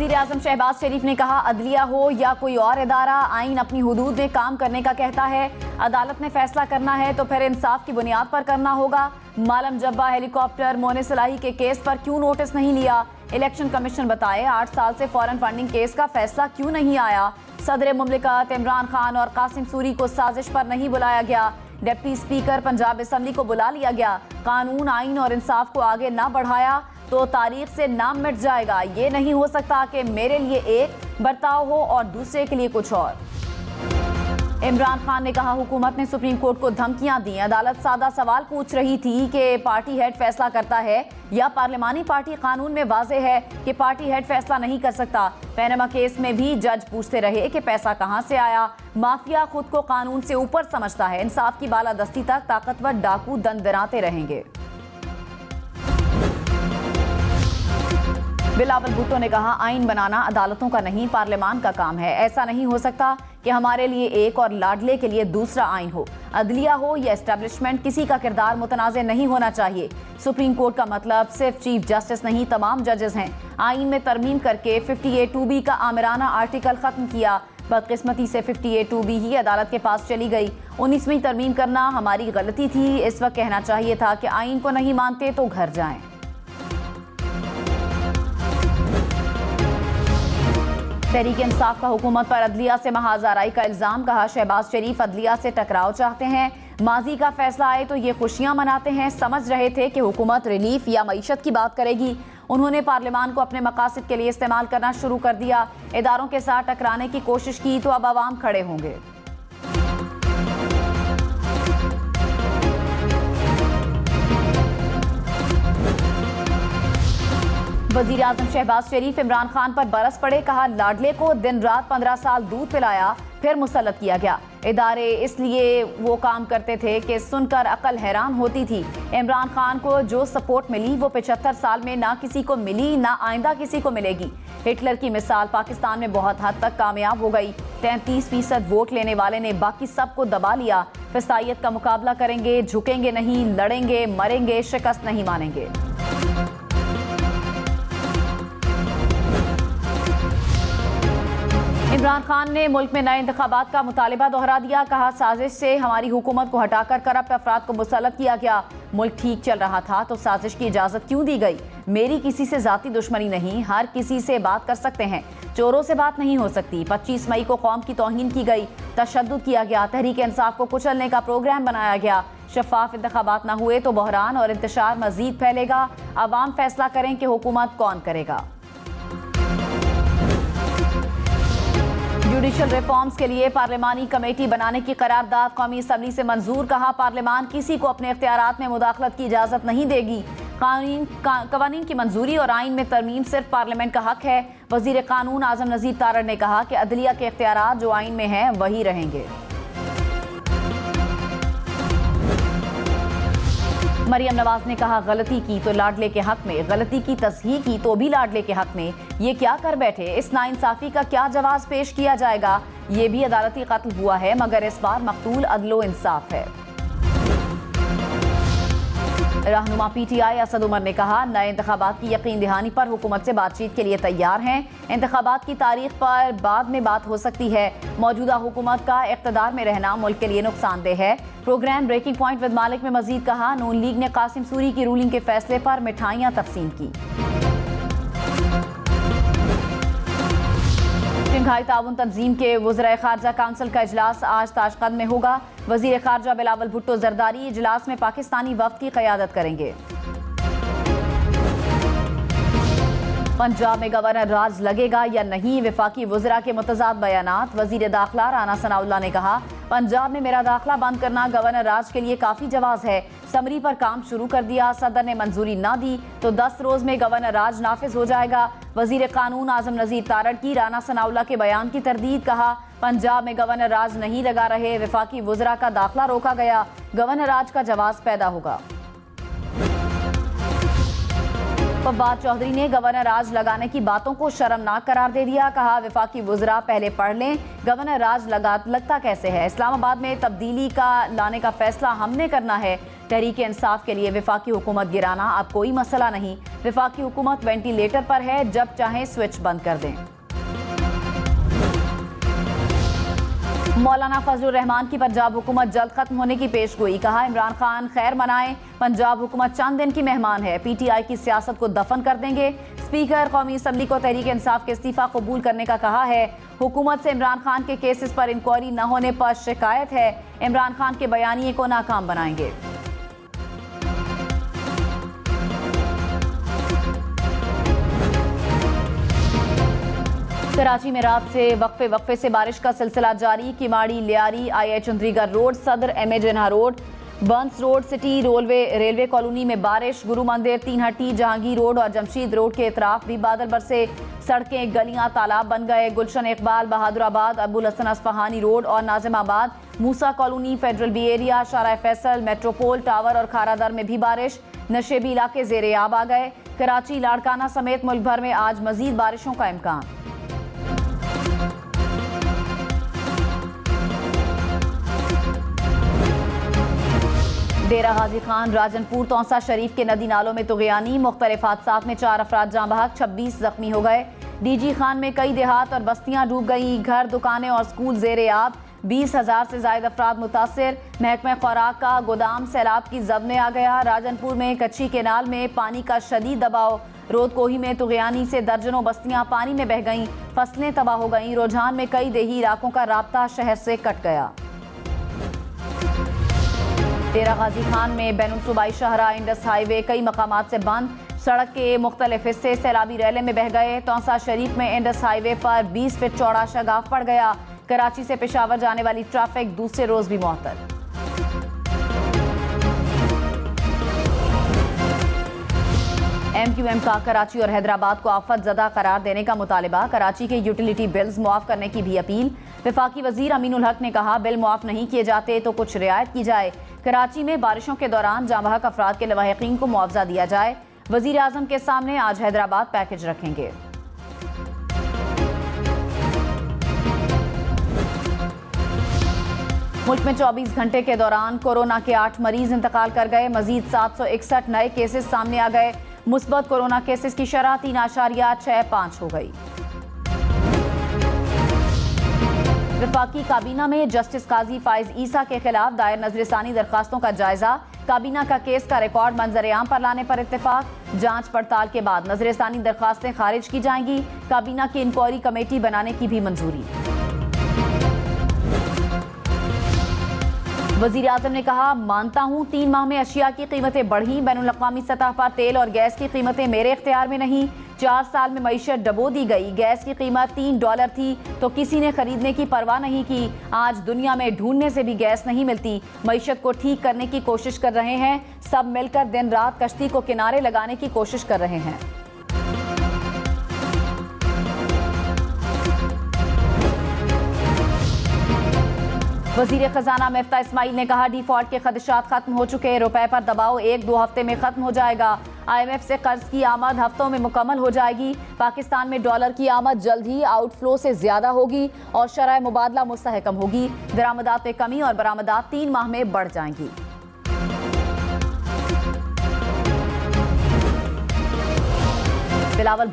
वजीर आजम शहबाज शरीफ ने कहा, अदलिया हो या कोई और इदारा, आइन अपनी हुदूद में काम करने का कहता है। अदालत ने फैसला करना है तो फिर इंसाफ की बुनियाद पर करना होगा। मालम जब्बा हेलीकॉप्टर मोनिस इलाही के केस पर क्यों नोटिस नहीं लिया? इलेक्शन कमीशन बताए 8 साल से फॉरेन फंडिंग केस का फैसला क्यों नहीं आया? सदर मुमलिकत इमरान खान और कासिम सूरी को साजिश पर नहीं बुलाया गया। डिप्टी स्पीकर पंजाब असम्बली को बुला लिया गया। कानून, आइन और इंसाफ को आगे ना बढ़ाया तो तारीख से नाम मिट जाएगा। ये नहीं हो सकता कि मेरे लिए एक बर्ताव हो और दूसरे के लिए कुछ और। इमरान खान ने कहा, हुकूमत ने सुप्रीम कोर्ट को धमकियां दी। अदालत सादा सवाल पूछ रही थी कि पार्टी हेड फैसला करता है या पार्लिमानी पार्टी? कानून में वाज़ेह है कि पार्टी हेड फैसला नहीं कर सकता। पैनामा केस में भी जज पूछते रहे कि पैसा कहां से आया। माफिया खुद को कानून से ऊपर समझता है। इंसाफ की बालादस्ती तक ताकतवर डाकू दंदराते रहेंगे। बिलावल भुट्टो ने कहा, आइन बनाना अदालतों का नहीं, पार्लियामान का काम है। ऐसा नहीं हो सकता कि हमारे लिए एक और लाडले के लिए दूसरा आइन हो। अदलिया हो या एस्टेब्लिशमेंट, किसी का किरदार मुतनाज़े नहीं होना चाहिए। सुप्रीम कोर्ट का मतलब सिर्फ चीफ जस्टिस नहीं, तमाम जजेस हैं। आइन में तरमीम करके 58(2)B का आमिराना आर्टिकल खत्म किया। बदकिस्मती से 58(2)B ही अदालत के पास चली गई। 19वीं तरमीम करना हमारी गलती थी। इस वक्त कहना चाहिए था कि आइन को नहीं मानते तो घर जाएं। तहरीक इंसाफ का हुकूमत पर अदलिया से महाजाराई का इल्जाम। कहा, शहबाज शरीफ अदलिया से टकराव चाहते हैं। माजी का फैसला आए तो ये खुशियां मनाते हैं। समझ रहे थे कि हुकूमत रिलीफ या मईशत की बात करेगी। उन्होंने पार्लियामान को अपने मकासद के लिए इस्तेमाल करना शुरू कर दिया। इदारों के साथ टकराने की कोशिश की तो अब अवाम खड़े होंगे। वजीर आजम शहबाज शरीफ इमरान खान पर बरस पड़े। कहा, लाडले को दिन रात 15 साल दूध पिलाया, फिर मुसल्लत किया गया। इदारे इसलिए वो काम करते थे कि सुनकर अकल हैरान होती थी। इमरान खान को जो सपोर्ट मिली वो 75 साल में ना किसी को मिली, ना आइंदा किसी को मिलेगी। हिटलर की मिसाल पाकिस्तान में बहुत हद तक कामयाब हो गई। 33% वोट लेने वाले ने बाकी सबको दबा लिया। फिसाइयत का मुकाबला करेंगे, झुकेंगे नहीं, लड़ेंगे, मरेंगे, शिकस्त नहीं मानेंगे। इमरान खान ने मुल्क में नए इंतखाबात का मुतालिबा दोहरा दिया। कहा, साजिश से हमारी हुकूमत को हटाकर करप्ट अफराद को मुसल्लत किया गया। मुल्क ठीक चल रहा था तो साजिश की इजाज़त क्यों दी गई? मेरी किसी से जाती दुश्मनी नहीं, हर किसी से बात कर सकते हैं। चोरों से बात नहीं हो सकती। 25 मई को कौम की तौहीन की गई, तशद्दुद किया गया, तहरीक इंसाफ को कुचलने का प्रोग्राम बनाया गया। शफाफ इंतखाबात न हुए तो बहरान और इंतशार मजीद फैलेगा। अवाम फैसला करें कि हुकूमत कौन करेगा। जुडिशल रिफॉर्म्स के लिए पार्लिमानी कमेटी बनाने की करारदाद कौमी असम्बली से मंजूर। कहा, पार्लियामान किसी को अपने इख्तियारात में मुदाखलत की इजाज़त नहीं देगी। कवानीन की मंजूरी और आइन में तरमीम सिर्फ पार्लियामेंट का हक है। वजीर कानून आजम नज़ीर तारड़ ने कहा कि अदलिया के इख्तियारात जो आइन में हैं वही रहेंगे। मरियम नवाज ने कहा, गलती की तो लाडले के हक में, गलती की तस्हीह की तो भी लाडले के हक में। ये क्या कर बैठे? इस नाइंसाफी का क्या जवाब पेश किया जाएगा? ये भी अदालती कत्ल हुआ है मगर इस बार मकतूल अदलो इंसाफ है। रहनुमा PTI असद उमर ने कहा, नए इंतखाबात की यकीन दहानी पर हुकूमत से बातचीत के लिए तैयार हैं। इंतखाबात की तारीख पर बाद में बात हो सकती है। मौजूदा हुकूमत का इक़्तिदार में रहना मुल्क के लिए नुकसानदेह है। प्रोग्राम ब्रेकिंग पॉइंट विद मालिक में मजीद कहा, नून लीग ने कासिम सूरी की रूलिंग के फैसले पर मिठाइयाँ तकसीम की। शंघाई ताउन तंजीम के वज़राए खारजा काउंसिल का इजलास आज ताशकंद में होगा। वज़ीर खारजा बिलावल भुट्टो जरदारी इजलास में पाकिस्तानी वफ़द की क़यादत करेंगे। पंजाब में गवर्नर राज लगेगा या नहीं, वफाकी वज़रा के मुतज़ाद बयानात। वज़ीर दाखिला राना सनाउल्लाह ने कहा, पंजाब में मेरा दाखिला बंद करना गवर्नर राज के लिए काफ़ी जवाज़ है। समरी पर काम शुरू कर दिया, सदर ने मंजूरी ना दी तो 10 रोज़ में गवर्नर राज नाफिज हो जाएगा। वज़ीर कानून आजम नज़ीर तारड़ की राना सनाउल्लाह के बयान की तरदीद। कहा, पंजाब में गवर्नर राज नहीं लगा रहे, वफाकी वज़रा का दाखिला रोका गया, गवर्नर राज का जवाब पैदा होगा। फवाद चौधरी ने गवर्नर राज लगाने की बातों को शर्मनाक करार दे दिया। कहा, वफाकी वुज़रा पहले पढ़ लें, गवर्नर राज लगता कैसे है। इस्लामाबाद में तब्दीली का लाने का फैसला हमने करना है। तहरीक इंसाफ के लिए वफाकी हुकूमत गिराना अब कोई मसला नहीं। वफाकी हुकूमत वेंटिलेटर पर है, जब चाहें स्विच बंद कर दें। मौलाना फजलुर रहमान की पंजाब हुकूमत जल्द खत्म होने की पेशगोई। कहा, इमरान खान खैर मनाएं, पंजाब हुकूमत चंद दिन की मेहमान है, पीटीआई की सियासत को दफन कर देंगे। स्पीकर कौमी असम्बली को तहरीक इंसाफ के इस्तीफा कबूल करने का कहा है। हुकूमत से इमरान खान के केसेस पर इंक्वायरी न होने पर शिकायत है। इमरान खान के बयानिए को नाकाम बनाएंगे। कराची में रात से वक्फे से बारिश का सिलसिला जारी। किमाड़ी, लियारी, आई चंद्रीगढ़ रोड, सदर, एम जिन्हा road, Burns road, city railway colony में बारिश। गुरु मंदिर, तीन हट्टी, जहांगीर रोड और जमशीद रोड के इतराफ भी बादल बरसे। सड़कें, गलियां तालाब बन गए। गुलशन इकबाल, बहादुराबाद, अबुल हसन अस्फहानी रोड और नाजिमाबाद, मूसा कॉलोनी, फेडरल बी एरिया, शारा फैसल, मेट्रोपोल टावर और खारादर में भी बारिश। नशेबी इलाके ज़ेरे आब आ गए। कराची, लाड़काना समेत मुल्क भर में आज मजीद बारिशों का इम्कान। डेरा गाजी खान, राजनपुर, तौसा शरीफ के नदी नालों में तुगयानी। मुख्तलिफ हादसात में 4 अफराद जाँ बहक, 26 जख्मी हो गए। डीजी खान में कई देहात और बस्तियां डूब गई। घर, दुकानें और स्कूल ज़ेरे आब। 20,000 से ज्यादा अफराद मुतासिर। महकमा खुराक का गोदाम सैलाब की जद में आ गया। राजनपुर में कच्ची केनाल में पानी का शदीद दबाव। रोदकोही में तुगयानी से दर्जनों बस्तियां पानी में बह गईं। फसलें तबाह हो गईं। रुझान में कई देही इलाकों का राब्ता शहर से कट गया। डेरा गाजी खान में बैनुल सूबाई शाहरा इंडस हाईवे कई मकामात से बंद। सड़क के मुख्तलिफ हिस्से सैलाबी रैले में बह गए। तौसा शरीफ में इंडस हाईवे पर 20 फीट चौड़ा शगाफ पड़ गया। कराची से पेशावर जाने वाली ट्रैफिक दूसरे रोज भी मुअत्तल। MQM का कराची और हैदराबाद को आफत ज़दा करार देने का मुतालिबा। कराची के यूटिलिटी बिल्स मुआफ करने की भी अपील। वफाकी वजीर अमीनुल हक ने कहा, बिल मुआफ नहीं किए जाते तो कुछ रियायत की जाए। कराची में बारिशों के दौरान जाँ बहक अफराद के लवाहिकीन को मुआवजा दिया जाए। वजीर आजम के सामने आज हैदराबाद पैकेज रखेंगे। मुल्क में 24 घंटे के दौरान कोरोना के 8 मरीज इंतकाल कर गए। मजीद 761 नए केसेस सामने आ गए। मुस्बत कोरोना केसेस की शरह 3.65 हो गई। वफाकी काबीना में जस्टिस काजी फाइज ईसा के खिलाफ दायर नजरसानी दरखास्तों का जायजा। काबीना का केस का रिकॉर्ड मंजर-ए-आम पर लाने पर इत्तेफाक। जांच पड़ताल के बाद नजरसानी दरखास्तें खारिज की जाएंगी। काबीना की इंक्वायरी कमेटी बनाने की भी मंजूरी। वजीर आजम ने कहा, मानता हूँ 3 माह में अशिया की कीमतें बढ़ी। बैनुल अक़वामी सतह पर तेल और गैस की कीमतें मेरे इख्तियार में नहीं। 4 साल में मईशत डबो दी गई। गैस की कीमत $3 थी तो किसी ने खरीदने की परवाह नहीं की। आज दुनिया में ढूंढने से भी गैस नहीं मिलती। मईशत को ठीक करने की कोशिश कर रहे हैं। सब मिलकर दिन रात कश्ती को किनारे लगाने की कोशिश कर रहे हैं। वजीर खजाना मिफ्ता इस्माइल ने कहा, डिफॉल्ट के खदशात खत्म हो चुके। रुपए पर दबाव 1-2 हफ्ते में खत्म हो जाएगा। IMF से कर्ज की आमद हफ्तों में मुकम्मल हो जाएगी। पाकिस्तान में डॉलर की आमद जल्द ही आउटफ्लो से ज्यादा होगी और शरह मुबादला मुस्तहकम होगी। दरामदात में कमी और बरामदात 3 माह में बढ़ जाएंगी। बिलावल